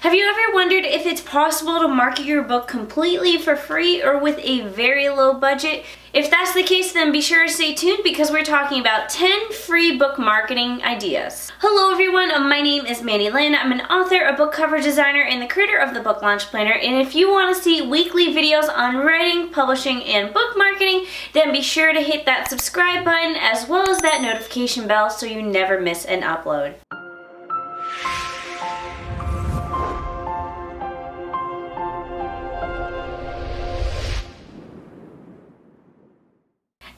Have you ever wondered if it's possible to market your book completely for free or with a very low budget? If that's the case, then be sure to stay tuned because we're talking about 10 free book marketing ideas. Hello everyone, my name is Lynn. I'm an author, a book cover designer, and the creator of the Book Launch Planner. And if you want to see weekly videos on writing, publishing, and book marketing, then be sure to hit that subscribe button as well as that notification bell so you never miss an upload.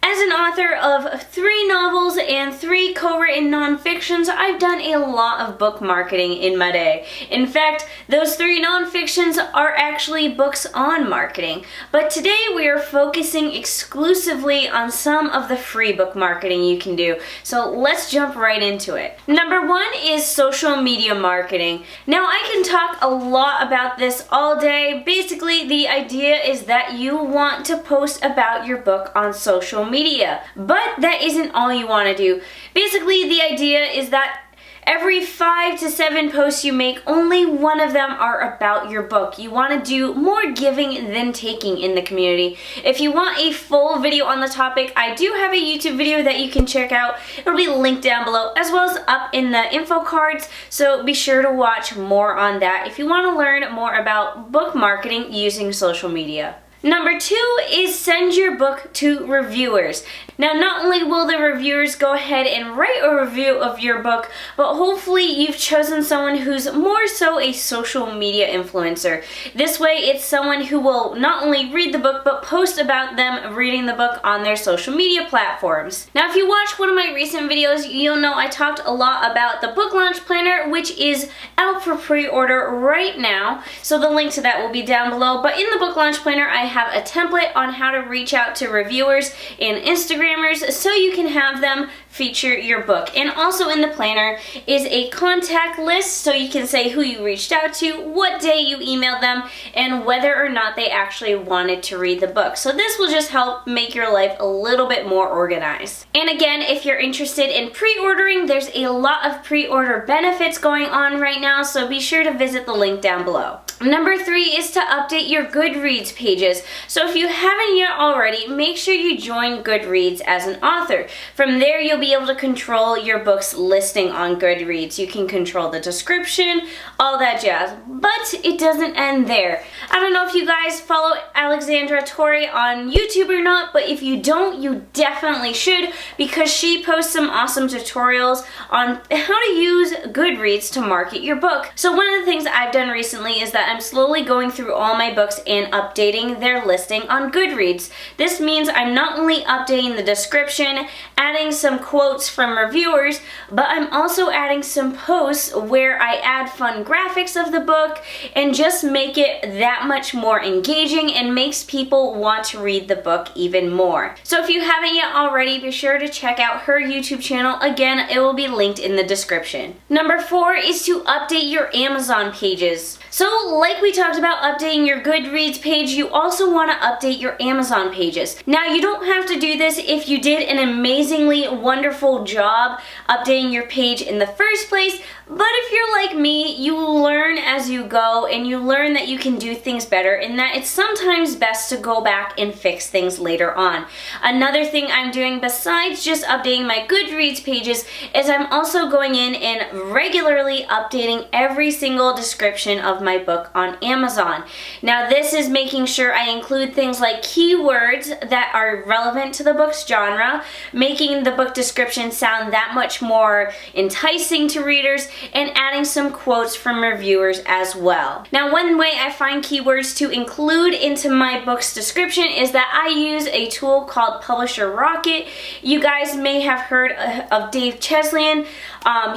As an author of 3 novels and 3 co-written nonfictions, I've done a lot of book marketing in my day. In fact, those 3 nonfictions are actually books on marketing. But today we are focusing exclusively on some of the free book marketing you can do. So let's jump right into it. Number 1 is social media marketing. Now I can talk a lot about this all day. Basically, the idea is that you want to post about your book on social media. But that isn't all you want to do. Basically, the idea is that every 5 to 7 posts you make, only one of them are about your book. You want to do more giving than taking in the community. If you want a full video on the topic, I do have a YouTube video that you can check out. It'll be linked down below as well as up in the info cards, so be sure to watch more on that if you want to learn more about book marketing using social media. Number 2 is send your book to reviewers. Now, not only will the reviewers go ahead and write a review of your book, but hopefully you've chosen someone who's more so a social media influencer. This way, it's someone who will not only read the book, but post about them reading the book on their social media platforms. Now, if you watched one of my recent videos, you'll know I talked a lot about the Book Launch Planner, which is out for pre-order right now. So the link to that will be down below. But in the Book Launch Planner, I have a template on how to reach out to reviewers and Instagrammers so you can have them feature your book. And also in the planner is a contact list so you can say who you reached out to, what day you emailed them, and whether or not they actually wanted to read the book. So this will just help make your life a little bit more organized. And again, if you're interested in pre-ordering, there's a lot of pre-order benefits going on right now, so be sure to visit the link down below. Number 3 is to update your GOODREADS pages. So if you haven't yet already, make sure you join GOODREADS as an author. From there, you'll be able to control your book's listing on GOODREADS. You can control the description, all that jazz. But it doesn't end there. I don't know if you guys follow Alexandra Torrey on YouTube or not, but if you don't, you definitely should because she posts some awesome tutorials on how to use GOODREADS to market your book. So one of the things I've done recently is that I'm slowly going through all my books and updating their listing on GOODREADS. This means I'm not only updating the description, adding some quotes from reviewers, but I'm also adding some posts where I add fun graphics of the book and just make it that much more engaging and makes people want to read the book even more. So if you haven't yet already, be sure to check out her YouTube channel. Again, it will be linked in the description. Number 4 is to update your Amazon pages. So like we talked about updating your GOODREADS page, you also want to update your Amazon pages. Now, you don't have to do this if you did an amazingly wonderful job updating your page in the first place, but if you're like me, you learn as you go and you learn that you can do things better and that it's sometimes best to go back and fix things later on. Another thing I'm doing besides just updating my GOODREADS pages is I'm also going in and regularly updating every single description of my book on Amazon. Now, this is making sure I include things like keywords that are relevant to the book's genre, making the book description sound that much more enticing to readers, and adding some quotes from reviewers as well. Now, one way I find keywords to include into my book's description is that I use a tool called Publisher Rocket. You guys may have heard of Dave Cheslian.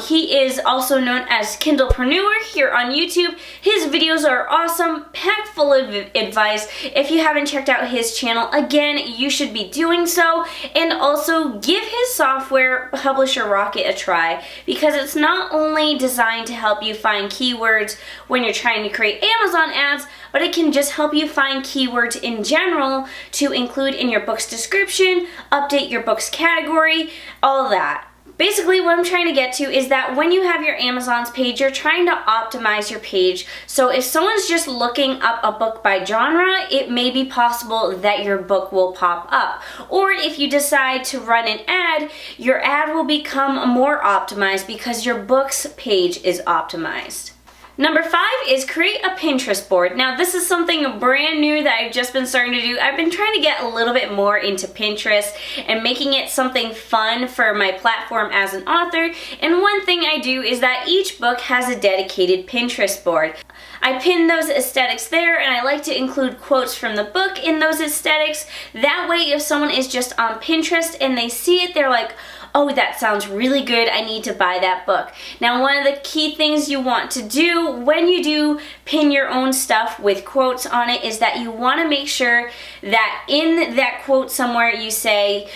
He is also known as Kindlepreneur here on YouTube. His videos are awesome, packed full of advice. If you haven't checked out his channel, again, you should be doing so. And also give his software, Publisher Rocket, a try because it's not only designed to help you find keywords when you're trying to create Amazon ads, but it can just help you find keywords in general to include in your book's description, update your book's category, all that. Basically, what I'm trying to get to is that when you have your Amazon's page, you're trying to optimize your page. So if someone's just looking up a book by genre, it may be possible that your book will pop up. Or if you decide to run an ad, your ad will become more optimized because your book's page is optimized. Number 5 is create a Pinterest board. Now this is something brand new that I've just been starting to do. I've been trying to get a little bit more into Pinterest and making it something fun for my platform as an author. And one thing I do is that each book has a dedicated Pinterest board. I pin those aesthetics there, and I like to include quotes from the book in those aesthetics. That way if someone is just on Pinterest and they see it, they're like, oh, that sounds really good, I need to buy that book. Now, one of the key things you want to do when you do pin your own stuff with quotes on it is that you want to make sure that in that quote somewhere you say,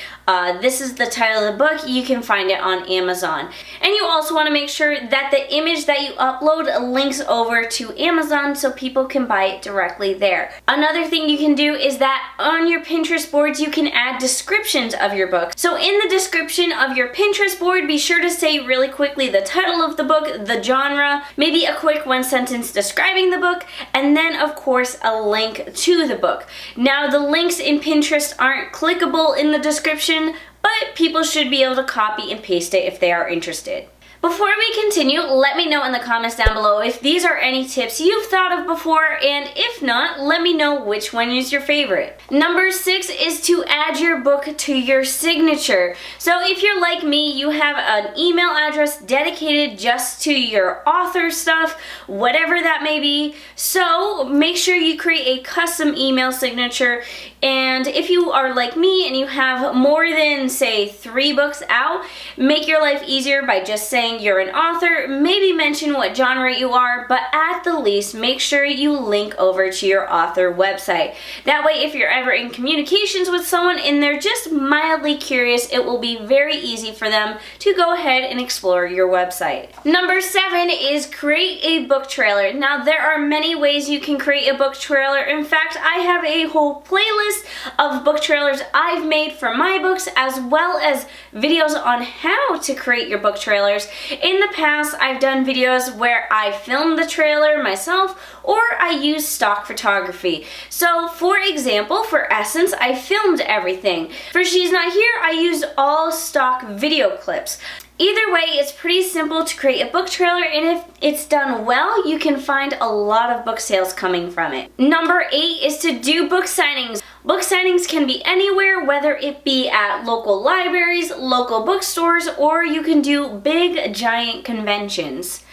this is the title of the book, you can find it on Amazon. And you also want to make sure that the image that you upload links over to Amazon so people can buy it directly there. Another thing you can do is that on your Pinterest boards you can add descriptions of your book. So in the description of your Pinterest board, be sure to say really quickly the title of the book, the genre, maybe a quick one sentence describing the book, and then of course a link to the book. Now the links in Pinterest aren't clickable in the description, but people should be able to copy and paste it if they are interested. Before we continue, let me know in the comments down below if these are any tips you've thought of before, and if not, let me know which one is your favorite. Number 6 is to add your book to your signature. So if you're like me, you have an email address dedicated just to your author stuff, whatever that may be. So make sure you create a custom email signature. And if you are like me and you have more than, say, 3 books out, make your life easier by just saying you're an author, maybe mention what genre you are, but at the least make sure you link over to your author website. That way if you're ever in communications with someone and they're just mildly curious, it will be very easy for them to go ahead and explore your website. Number 7 is create a book trailer. Now there are many ways you can create a book trailer. In fact, I have a whole playlist of book trailers I've made for my books, as well as videos on how to create your book trailers. In the past, I've done videos where I filmed the trailer myself, or I use stock photography. So for example, for Essence, I filmed everything. For She's Not Here, I used all stock video clips. Either way, it's pretty simple to create a book trailer, and if it's done well, you can find a lot of book sales coming from it. Number 8 is to do book signings. Book signings can be anywhere, whether it be at local libraries, local bookstores, or you can do big, giant conventions.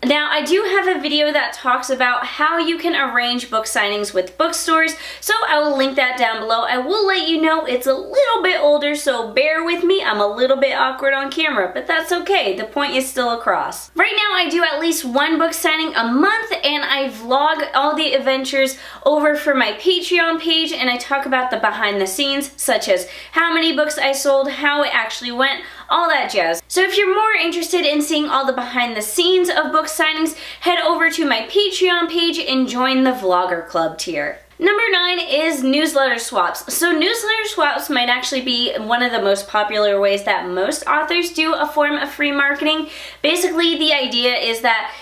Now, I do have a video that talks about how you can arrange book signings with bookstores, so I will link that down below. I will let you know it's a little bit older, so bear with me. I'm a little bit awkward on camera, but that's okay. The point is still across. Right now, I do at least 1 book signing a month, and I vlog all the adventures over for my Patreon page, and I talk about the behind the scenes, such as how many books I sold, how it actually went, all that jazz. So if you're more interested in seeing all the behind the scenes of book signings, head over to my Patreon page and join the Vlogger Club tier. Number 9 is newsletter swaps. So newsletter swaps might actually be one of the most popular ways that most authors do a form of free marketing. Basically, the idea is that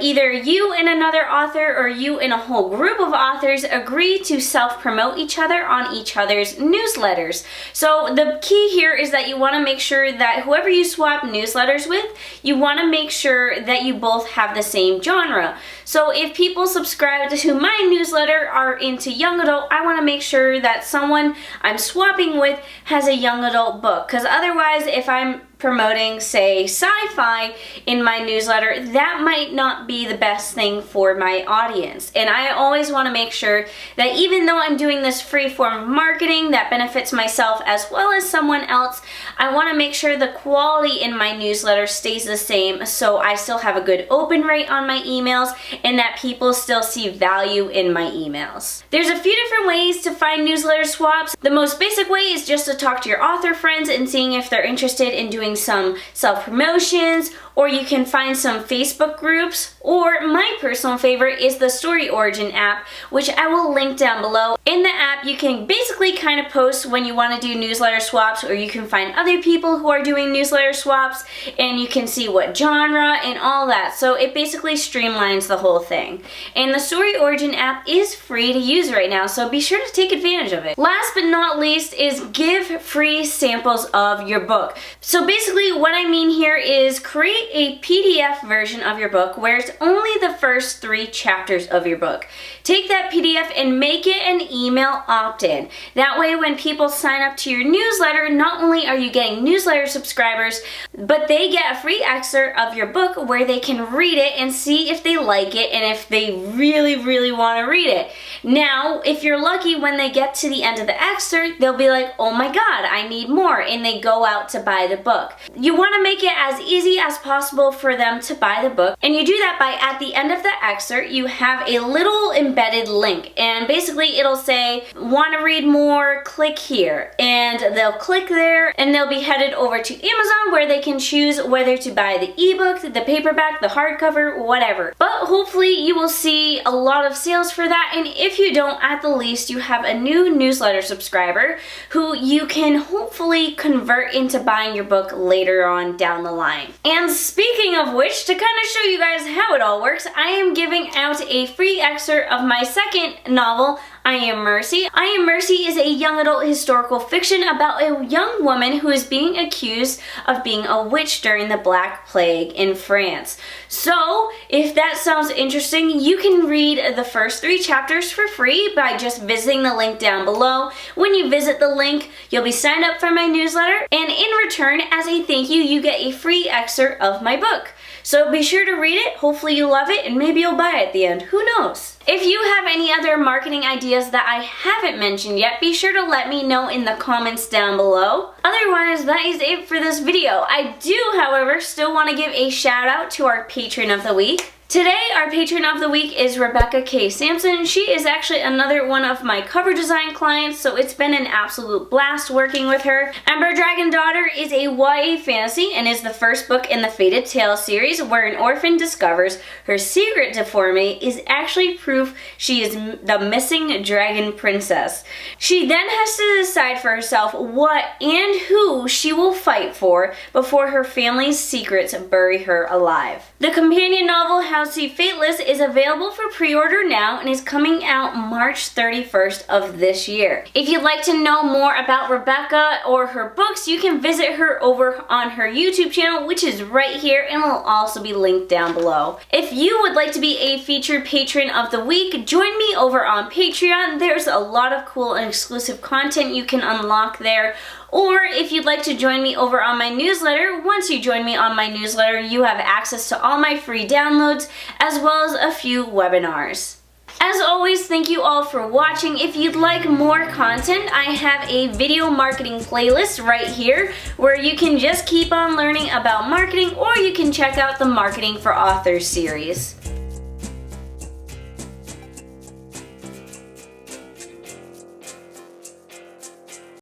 either you and another author or you and a whole group of authors agree to self-promote each other on each other's newsletters. So the key here is that you want to make sure that whoever you swap newsletters with, you want to make sure that you both have the same genre. So if people subscribe to my newsletter are into young adult, I want to make sure that someone I'm swapping with has a young adult book, because otherwise if I'm promoting, say, sci-fi in my newsletter, that might not be the best thing for my audience. And I always want to make sure that even though I'm doing this free form of marketing that benefits myself as well as someone else, I want to make sure the quality in my newsletter stays the same, so I still have a good open rate on my emails and that people still see value in my emails. There's a few different ways to find newsletter swaps. The most basic way is just to talk to your author friends and seeing if they're interested in doing some self-promotions, or you can find some Facebook groups, Or my personal favorite is the Story Origin app, which I will link down below. In the app, you can basically kind of post when you want to do newsletter swaps, or you can find other people who are doing newsletter swaps, and you can see what genre and all that. So it basically streamlines the whole thing. And the Story Origin app is free to use right now, so be sure to take advantage of it. Last but not least is give free samples of your book. So basically what I mean here is create a PDF version of your book where it's only the first 3 chapters of your book. Take that PDF and make it an email opt-in. That way when people sign up to your newsletter, not only are you getting newsletter subscribers, but they get a free excerpt of your book where they can read it and see if they like it and if they really want to read it. Now, if you're lucky, when they get to the end of the excerpt, they'll be like, oh my god, I need more, and they go out to buy the book. You want to make it as easy as possible for them to buy the book, and you do that by, at the end of the excerpt, you have a little embedded link, and basically it'll say, want to read more, click here, and they'll click there, and they'll be headed over to Amazon where they can choose whether to buy the ebook, the paperback, the hardcover, whatever. But hopefully you will see a lot of sales for that, and if you don't, at the least you have a new newsletter subscriber who you can hopefully convert into buying your book later on down the line. And speaking of which, to kind of show you guys how it all works, I am giving out a free excerpt of my second novel, I Am Mercy. I Am Mercy is a young adult historical fiction about a young woman who is being accused of being a witch during the Black Plague in France. So, if that sounds interesting, you can read the first 3 chapters for free by just visiting the link down below. When you visit the link, you'll be signed up for my newsletter, and in return, as a thank you, you get a free excerpt of my book. So be sure to read it, hopefully you love it, and maybe you'll buy it at the end, who knows? If you have any other marketing ideas that I haven't mentioned yet, be sure to let me know in the comments down below. Otherwise, that is it for this video. I do, however, still want to give a shout out to our patron of the week. Today, our patron of the week is Rebecca K. Sampson. She is actually another one of my cover design clients, so it's been an absolute blast working with her. Ember Dragon Daughter is a YA fantasy and is the first book in the Fated Tales series where an orphan discovers her secret deformity is actually proof she is the missing dragon princess. She then has to decide for herself what and who she will fight for before her family's secrets bury her alive. The companion novel Housey Fateless is available for pre-order now and is coming out March 31st of this year. If you'd like to know more about Rebecca or her books, you can visit her over on her YouTube channel, which is right here and will also be linked down below. If you would like to be a featured patron of the week, join me over on Patreon. There's a lot of cool and exclusive content you can unlock there. Or if you'd like to join me over on my newsletter, once you join me on my newsletter, you have access to all my free downloads as well as a few webinars. As always, thank you all for watching. If you'd like more content, I have a video marketing playlist right here where you can just keep on learning about marketing, or you can check out the Marketing for Authors series.